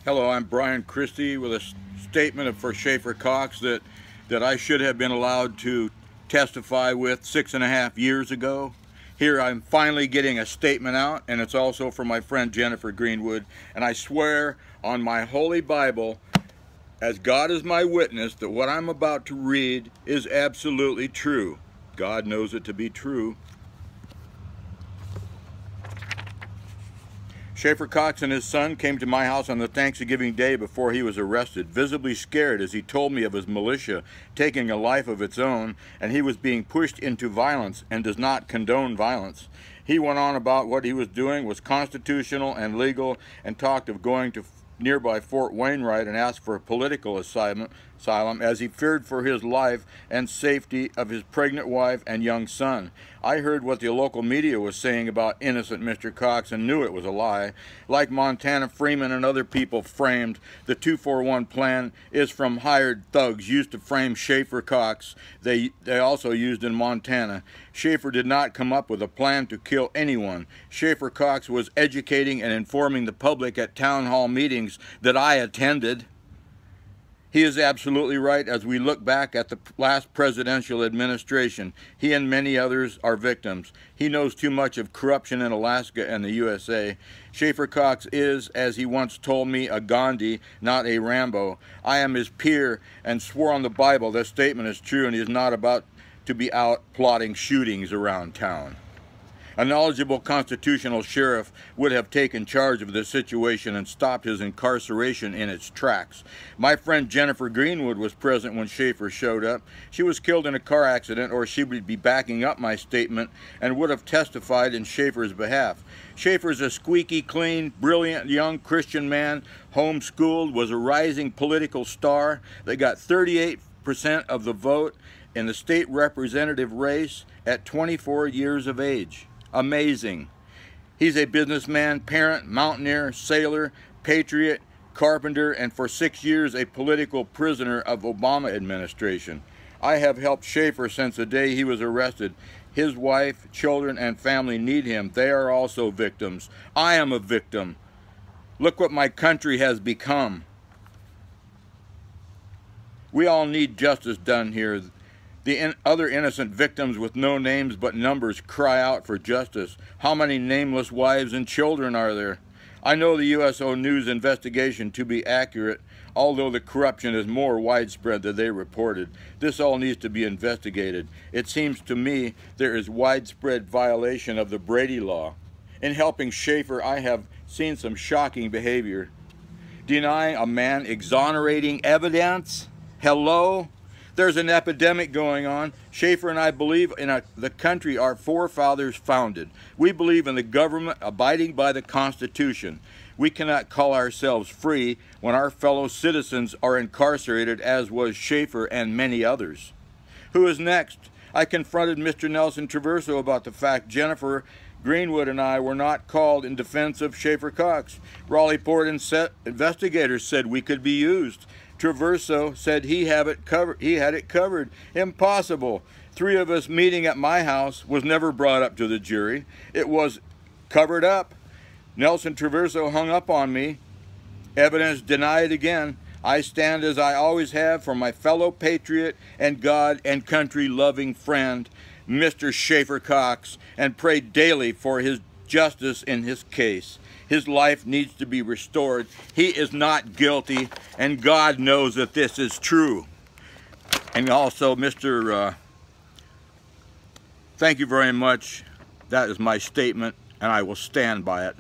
Hello, I'm Bryan Christie with a statement for Schaeffer Cox that I should have been allowed to testify with 6.5 years ago. Here I'm finally getting a statement out, and it's also for my friend Jennifer Greenwood, and I swear on my holy Bible, as God is my witness, that what I'm about to read is absolutely true. God knows it to be true. Schaeffer Cox and his son came to my house on the Thanksgiving Day before he was arrested, visibly scared as he told me of his militia taking a life of its own, and he was being pushed into violence and does not condone violence. He went on about what he was doing was constitutional and legal and talked of going to nearby Fort Wainwright and asked for a political asylum as he feared for his life and safety of his pregnant wife and young son. I heard what the local media was saying about innocent Mr. Cox and knew it was a lie. Like Montana Freeman and other people framed, the 241 plan is from hired thugs used to frame Schaeffer Cox. They also used in Montana. Schaeffer did not come up with a plan to kill anyone. Schaeffer Cox was educating and informing the public at town hall meetings that I attended. He is absolutely right as we look back at the last presidential administration. He and many others are victims. He knows too much of corruption in Alaska and the USA. Schaeffer Cox is, as he once told me, a Gandhi, not a Rambo. I am his peer and swore on the Bible this statement is true, and he is not about to be out plotting shootings around town. A knowledgeable constitutional sheriff would have taken charge of this situation and stopped his incarceration in its tracks. My friend Jennifer Greenwood was present when Schaeffer showed up. She was killed in a car accident, or she would be backing up my statement and would have testified in Schaeffer's behalf. Schaeffer's a squeaky clean, brilliant young Christian man, homeschooled, was a rising political star that got 38% of the vote in the state representative race at 24 years of age. Amazing. He's a businessman, parent, mountaineer, sailor, patriot, carpenter, and for 6 years a political prisoner of Obama administration. I have helped Schaeffer since the day he was arrested. His wife, children, and family need him. They are also victims. I am a victim. Look what my country has become. We all need justice done here. The other innocent victims with no names but numbers cry out for justice. How many nameless wives and children are there? I know the USO News investigation to be accurate, although the corruption is more widespread than they reported. This all needs to be investigated. It seems to me there is widespread violation of the Brady Law. In helping Schaeffer, I have seen some shocking behavior. Denying a man exonerating evidence? Hello? There's an epidemic going on. Schaeffer and I believe in the country our forefathers founded. We believe in the government abiding by the Constitution. We cannot call ourselves free when our fellow citizens are incarcerated, as was Schaeffer and many others. Who is next? I confronted Mr. Nelson Traverso about the fact Jennifer Greenwood and I were not called in defense of Schaeffer Cox. Raleigh Port investigators said we could be used. Traverso said he had it covered. Impossible. 3 of us meeting at my house was never brought up to the jury. It was covered up. Nelson Traverso hung up on me. Evidence denied again. I stand as I always have for my fellow patriot and God and country loving friend, Mr. Schaeffer Cox, and pray daily for his justice in his case. His life needs to be restored. He is not guilty, and God knows that this is true. And also, thank you very much. That is my statement, and I will stand by it.